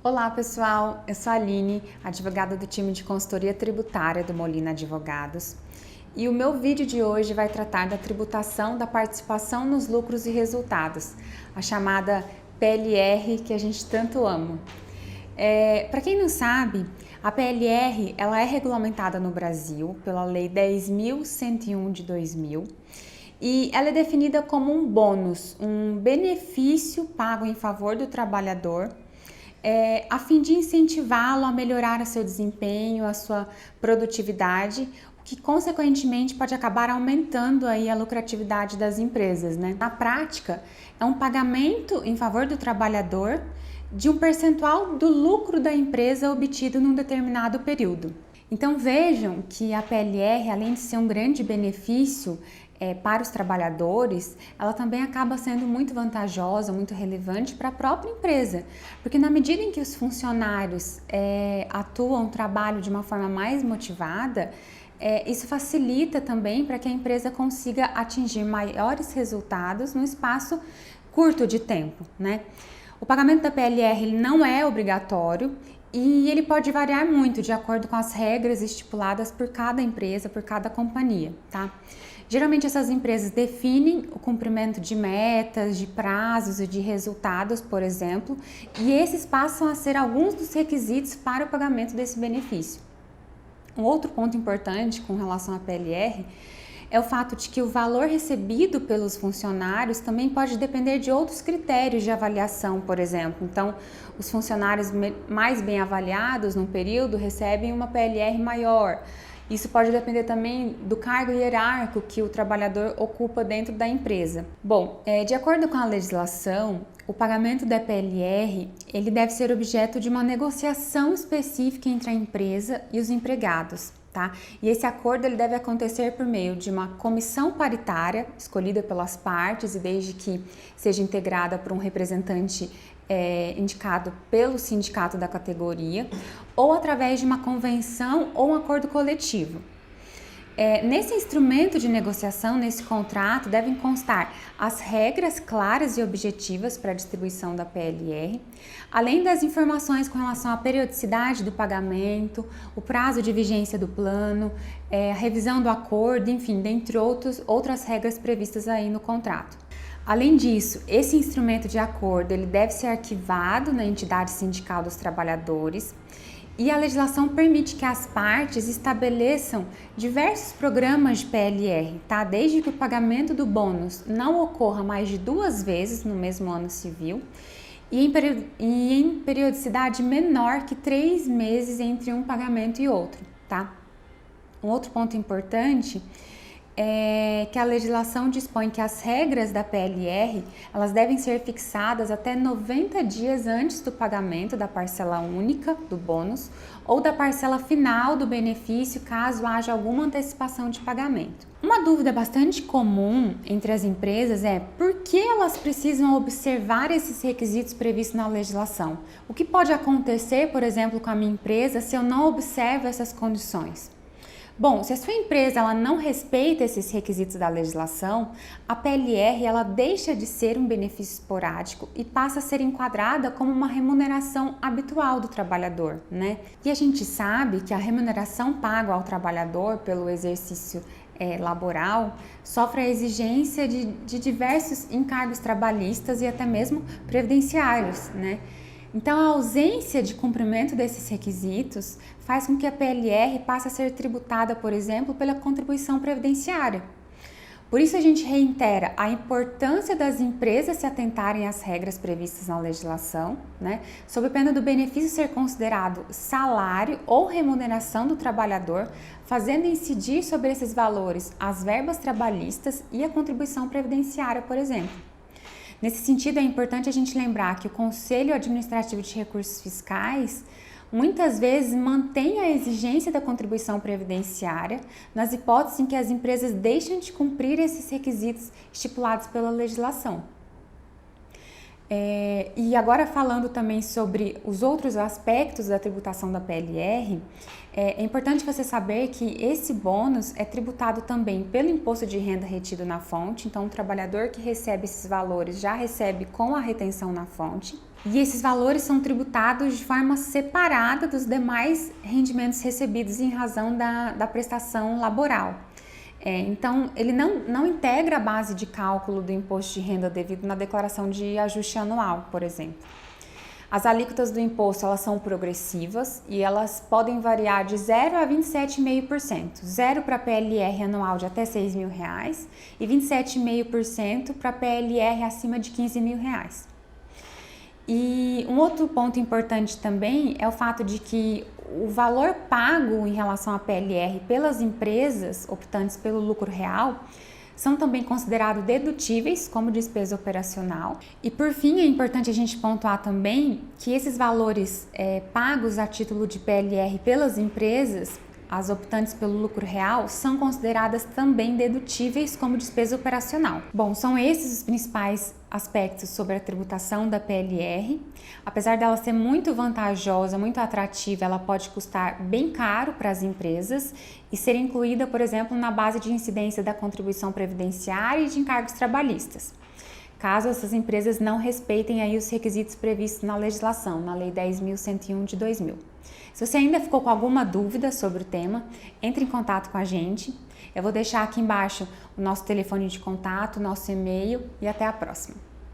Olá pessoal, eu sou a Aline, advogada do time de consultoria tributária do Molina Advogados, e o meu vídeo de hoje vai tratar da tributação da participação nos lucros e resultados, a chamada PLR que a gente tanto ama. Para quem não sabe, a PLR ela é regulamentada no Brasil pela Lei 10.101 de 2000 e ela é definida como um bônus, um benefício pago em favor do trabalhador a fim de incentivá-lo a melhorar o seu desempenho, a sua produtividade, o que consequentemente pode acabar aumentando aí a lucratividade das empresas, né? Na prática, é um pagamento em favor do trabalhador de um percentual do lucro da empresa obtido num determinado período. Então vejam que a PLR, além de ser um grande benefício para os trabalhadores, ela também acaba sendo muito vantajosa, muito relevante para a própria empresa, porque na medida em que os funcionários atuam, trabalham de uma forma mais motivada, isso facilita também para que a empresa consiga atingir maiores resultados num espaço curto de tempo, né? O pagamento da PLR ele não é obrigatório e ele pode variar muito de acordo com as regras estipuladas por cada empresa, por cada companhia, tá? Geralmente essas empresas definem o cumprimento de metas, de prazos e de resultados, por exemplo, e esses passam a ser alguns dos requisitos para o pagamento desse benefício. Um outro ponto importante com relação à PLR é o fato de que o valor recebido pelos funcionários também pode depender de outros critérios de avaliação, por exemplo. Então, os funcionários mais bem avaliados num período recebem uma PLR maior. Isso pode depender também do cargo hierárquico que o trabalhador ocupa dentro da empresa. Bom, de acordo com a legislação, o pagamento da PLR ele deve ser objeto de uma negociação específica entre a empresa e os empregados. Tá? E esse acordo ele deve acontecer por meio de uma comissão paritária escolhida pelas partes e desde que seja integrada por um representante indicado pelo sindicato da categoria ou através de uma convenção ou um acordo coletivo. Nesse instrumento de negociação, nesse contrato, devem constar as regras claras e objetivas para a distribuição da PLR, além das informações com relação à periodicidade do pagamento, o prazo de vigência do plano, a revisão do acordo, enfim, dentre outras regras previstas aí no contrato. Além disso, esse instrumento de acordo ele deve ser arquivado na entidade sindical dos trabalhadores e a legislação permite que as partes estabeleçam diversos programas de PLR, tá? Desde que o pagamento do bônus não ocorra mais de 2 vezes no mesmo ano civil e em periodicidade menor que 3 meses entre um pagamento e outro, tá? Um outro ponto importante é que a legislação dispõe que as regras da PLR elas devem ser fixadas até 90 dias antes do pagamento da parcela única do bônus ou da parcela final do benefício, caso haja alguma antecipação de pagamento. Uma dúvida bastante comum entre as empresas é por que elas precisam observar esses requisitos previstos na legislação? O que pode acontecer, por exemplo, com a minha empresa se eu não observo essas condições? Bom, se a sua empresa ela não respeita esses requisitos da legislação, a PLR ela deixa de ser um benefício esporádico e passa a ser enquadrada como uma remuneração habitual do trabalhador, né? E a gente sabe que a remuneração paga ao trabalhador pelo exercício laboral sofre a exigência de diversos encargos trabalhistas e até mesmo previdenciários, né? Então, a ausência de cumprimento desses requisitos faz com que a PLR passe a ser tributada, por exemplo, pela contribuição previdenciária. Por isso, a gente reitera a importância das empresas se atentarem às regras previstas na legislação, né, sob pena do benefício ser considerado salário ou remuneração do trabalhador, fazendo incidir sobre esses valores as verbas trabalhistas e a contribuição previdenciária, por exemplo. Nesse sentido, é importante a gente lembrar que o Conselho Administrativo de Recursos Fiscais muitas vezes mantém a exigência da contribuição previdenciária nas hipóteses em que as empresas deixam de cumprir esses requisitos estipulados pela legislação. E agora falando também sobre os outros aspectos da tributação da PLR, é importante você saber que esse bônus é tributado também pelo imposto de renda retido na fonte, então o trabalhador que recebe esses valores já recebe com a retenção na fonte. E esses valores são tributados de forma separada dos demais rendimentos recebidos em razão da prestação laboral. Então, ele não integra a base de cálculo do imposto de renda devido na declaração de ajuste anual, por exemplo. As alíquotas do imposto, elas são progressivas e elas podem variar de 0 a 27,5%. 0 para PLR anual de até R$ 6.000 e 27,5% para PLR acima de R$ 15.000. E um outro ponto importante também é o fato de que o valor pago em relação à PLR pelas empresas optantes pelo lucro real são também considerados dedutíveis como despesa operacional. E por fim, é importante a gente pontuar também que esses valores pagos a título de PLR pelas empresas, as optantes pelo lucro real, são consideradas também dedutíveis como despesa operacional. Bom, são esses os principais aspectos sobre a tributação da PLR. Apesar dela ser muito vantajosa, muito atrativa, ela pode custar bem caro para as empresas e ser incluída, por exemplo, na base de incidência da contribuição previdenciária e de encargos trabalhistas, caso essas empresas não respeitem aí os requisitos previstos na legislação, na Lei 10.101 de 2000. Se você ainda ficou com alguma dúvida sobre o tema, entre em contato com a gente. Eu vou deixar aqui embaixo o nosso telefone de contato, o nosso e-mail e até a próxima.